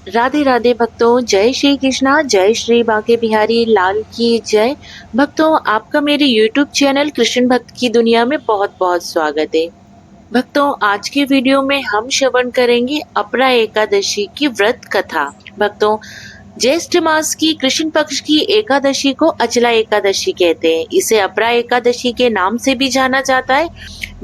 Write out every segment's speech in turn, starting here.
राधे राधे भक्तों, जय श्री कृष्णा, जय श्री बांके बिहारी लाल की जय। भक्तों, आपका मेरे YouTube चैनल कृष्ण भक्त की दुनिया में बहुत बहुत स्वागत है। भक्तों, आज के वीडियो में हम श्रवण करेंगे अपरा एकादशी की व्रत कथा। भक्तों, ज्येष्ठ मास की कृष्ण पक्ष की एकादशी को अचला एकादशी कहते हैं। इसे अपरा एकादशी के नाम से भी जाना जाता है।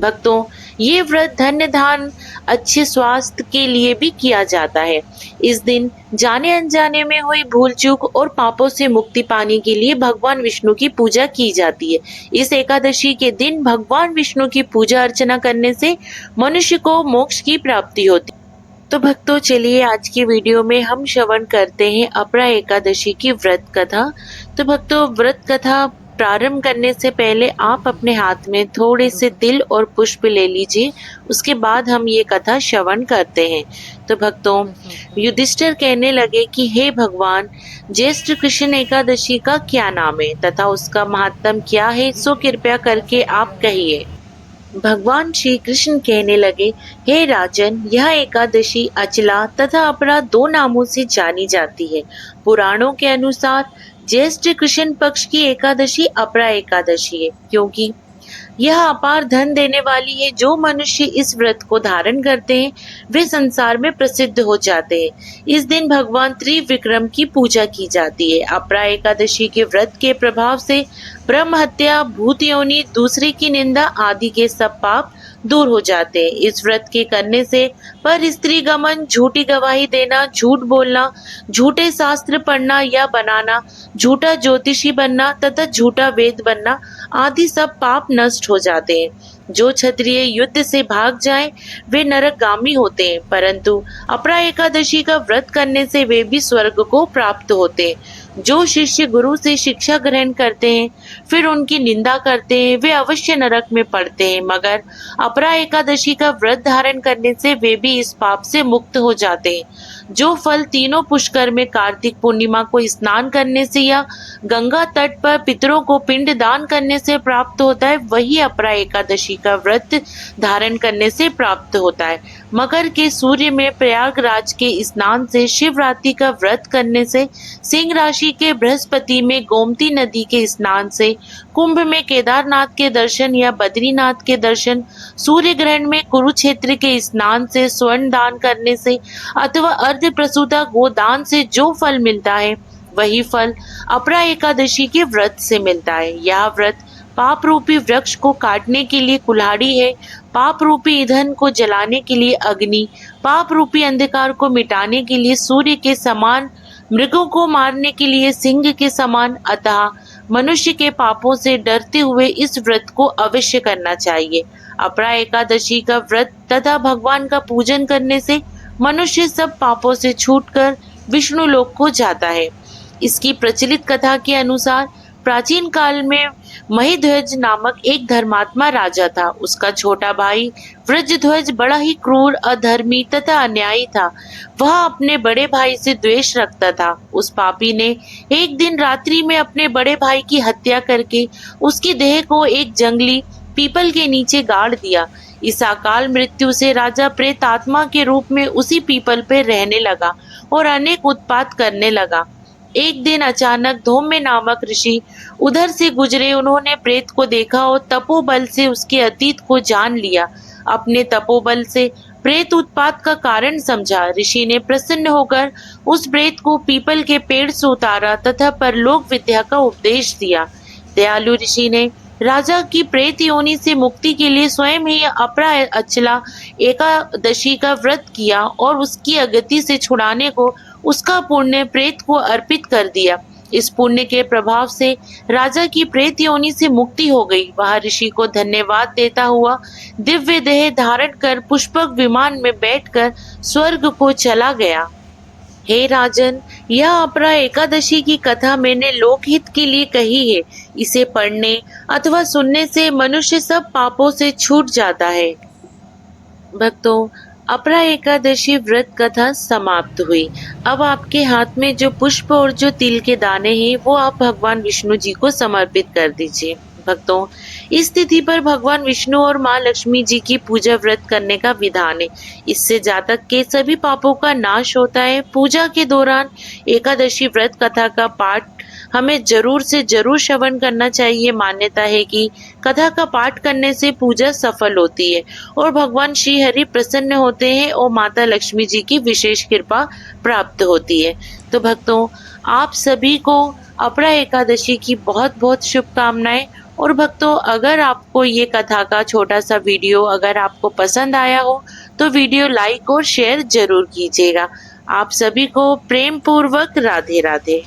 भक्तों, ये व्रत धन्य धान अच्छे स्वास्थ्य के लिए भी किया जाता है। इस दिन जाने अनजाने में हुई भूल चूक और पापों से मुक्ति पाने के लिए भगवान विष्णु की पूजा की जाती है। इस एकादशी के दिन भगवान विष्णु की पूजा अर्चना करने से मनुष्य को मोक्ष की प्राप्ति होती है। तो भक्तों, चलिए आज की वीडियो में हम श्रवण करते हैं अपरा एकादशी की व्रत कथा। तो भक्तों, व्रत कथा प्रारंभ करने से पहले आप अपने हाथ में थोड़े से तिल और पुष्प ले लीजिए। उसके बाद हम ये कथा श्रवण करते हैं। तो भक्तों, युधिष्ठिर कहने लगे कि हे भगवान, ज्येष्ठ कृष्ण एकादशी का क्या नाम है तथा उसका महात्म क्या है, सो कृपया करके आप कहिए। भगवान श्री कृष्ण कहने लगे, हे राजन, यह एकादशी अचला तथा अपरा दो नामों से जानी जाती है। पुराणों के अनुसार ज्येष्ठ कृष्ण पक्ष की एकादशी अपरा एकादशी है, क्योंकि यह अपार धन देने वाली है। जो मनुष्य इस व्रत को धारण करते हैं वे संसार में प्रसिद्ध हो जाते हैं। इस दिन भगवान त्रिविक्रम की पूजा की जाती है। अपरा एकादशी के व्रत के प्रभाव से ब्रह्म हत्या, भूत योनि, दूसरे की निंदा आदि के सब पाप दूर हो जाते हैं। इस व्रत के करने से पर स्त्री गमन, झूठी गवाही देना, झूठ बोलना, झूठे शास्त्र पढ़ना या बनाना, झूठा ज्योतिषी बनना तथा झूठा वेद बनना आदि सब पाप नष्ट हो जाते हैं। जो क्षत्रिय युद्ध से भाग जाएं, वे नरकगामी होते हैं, परंतु अपरा एकादशी का व्रत करने से वे भी स्वर्ग को प्राप्त होते हैं। जो शिष्य गुरु से शिक्षा ग्रहण करते हैं फिर उनकी निंदा करते हैं, वे अवश्य नरक में पड़ते हैं, मगर अपरा एकादशी का व्रत धारण करने से वे भी इस पाप से मुक्त हो जाते हैं। जो फल तीनों पुष्कर में कार्तिक पूर्णिमा को स्नान करने से या गंगा तट पर पितरों को पिंड दान करने से प्राप्त होता है, वही अपरा एकादशी का व्रत धारण करने से प्राप्त होता है। मकर के सूर्य में प्रयागराज के स्नान से, शिवरात्रि का व्रत करने से, सिंह राशि के बृहस्पति में गोमती नदी के स्नान से, कुंभ में केदारनाथ के दर्शन या बद्रीनाथ के दर्शन, सूर्य ग्रहण में कुरुक्षेत्र के स्नान से, स्वर्ण दान करने से अथवा अर्ध प्रसूता गोदान से जो फल मिलता है वही फल अपरा एकादशी के व्रत से मिलता है। यह व्रत पाप रूपी वृक्ष को काटने के लिए कुल्हाड़ी है, पाप रूपी ईंधन को जलाने के लिए अग्नि, पाप रूपी अंधकार को मिटाने के लिए सूर्य के समान, मृगों को मारने के लिए सिंह के समान। अतः मनुष्य के पापों से डरते हुए इस व्रत को अवश्य करना चाहिए। अपरा एकादशी का व्रत तथा भगवान का पूजन करने से मनुष्य सब पापों से छूटकर विष्णु लोक को जाता है। इसकी प्रचलित कथा के अनुसार प्राचीन काल में महिध्वज नामक एक धर्मात्मा राजा था। उसका छोटा भाई वज्रध्वज बड़ा ही क्रूर, अधर्मी तथा अन्यायी था। वह अपने बड़े भाई से द्वेष रखता था। उस पापी ने एक दिन रात्रि में अपने बड़े भाई की हत्या करके उसकी देह को एक जंगली पीपल के नीचे गाड़ दिया। इस अकाल मृत्यु से राजा प्रेतात्मा के रूप में उसी पीपल पर रहने लगा और अनेक उत्पात करने लगा। एक दिन अचानक धौम्य नामक ऋषि उधर से गुजरे। उन्होंने प्रेत को देखा और तपोबल से उसके अतीत को जान लिया। अपने तपोबल से प्रेत उत्पात का कारण समझा। ऋषि ने प्रसन्न होकर उस प्रेत को पीपल के पेड़ से उतारा तथा परलोक विद्या का उपदेश दिया। दयालु ऋषि ने राजा की प्रेत योनि से मुक्ति के लिए स्वयं ही अपरा अचला एकादशी का व्रत किया और उसकी अगति से छुड़ाने को उसका पुण्य प्रेत को अर्पित कर दिया। इस पुण्य के प्रभाव से राजा की प्रेत योनि से मुक्ति हो गई। वह ऋषि को धन्यवाद देता हुआ दिव्य देह धारण कर पुष्पक विमान में बैठकर स्वर्ग को चला गया। हे राजन, यह अपरा एकादशी की कथा मैंने लोकहित के लिए कही है। इसे पढ़ने अथवा सुनने से मनुष्य सब पापों से छूट जाता है। भक्तों, अपरा एकादशी व्रत कथा समाप्त हुई। अब आपके हाथ में जो पुष्प और जो तिल के दाने हैं वो आप भगवान विष्णु जी को समर्पित कर दीजिए। भक्तों, इस तिथि पर भगवान विष्णु और माँ लक्ष्मी जी की पूजा व्रत करने का विधान है। इससे जातक के सभी पापों का नाश होता है। पूजा के दौरान एकादशी व्रत कथा का पाठ हमें जरूर से जरूर श्रवण करना चाहिए। मान्यता है कि कथा का पाठ करने से पूजा सफल होती है और भगवान श्री हरि प्रसन्न होते हैं और माता लक्ष्मी जी की विशेष कृपा प्राप्त होती है। तो भक्तों, आप सभी को अपरा एकादशी की बहुत बहुत शुभकामनाएं। और भक्तों, अगर आपको ये कथा का छोटा सा वीडियो अगर आपको पसंद आया हो तो वीडियो लाइक और शेयर जरूर कीजिएगा। आप सभी को प्रेम पूर्वक राधे राधे।